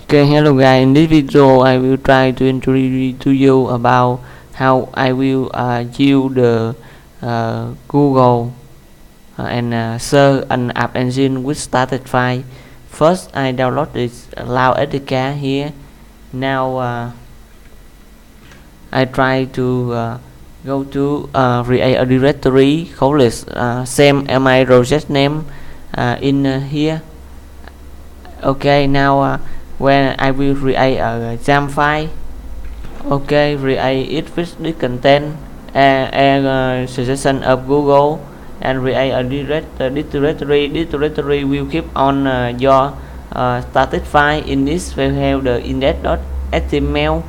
Okay, hello guys. In this video, I will try to introduce to you about how I will use the Google and search an app engine with started file. First, I download this Lao SDK here. Now, I try to go to create a directory called same my project name in here. Okay, now when I will create a jam file. Okay, create it with the content and suggestion of Google and create a this directory. This directory will keep on your static file. In this will have the index.html.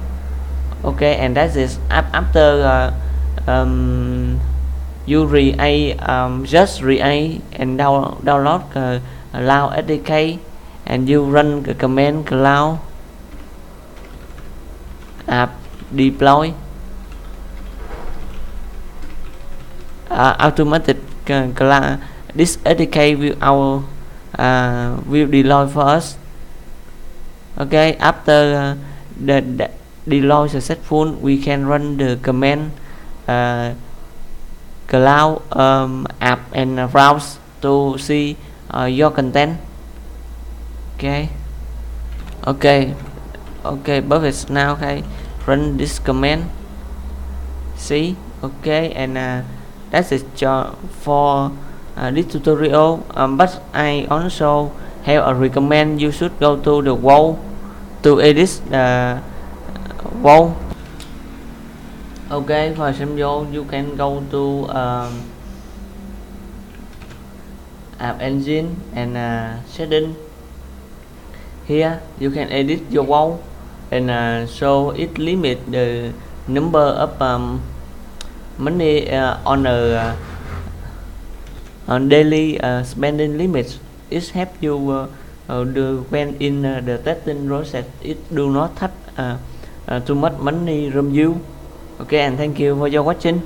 Okay, and that is after you create just create and download Lao SDK, and you run the command cloud app deploy automatic this SDK will deploy for us. Okay, after the deploy successful, we can run the command cloud app and browse to see your content. Okay, perfect. Now okay, run this command, see. Okay, and that's it for this tutorial, but I also have a recommend you should go to the wall to edit the wall. Okay, for example, you can go to app engine and setting. Here you can edit your wall and so it limit the number of money on on daily spending limits. It help you when in the testing process it do not touch too much money from you. Okay, and thank you for your watching.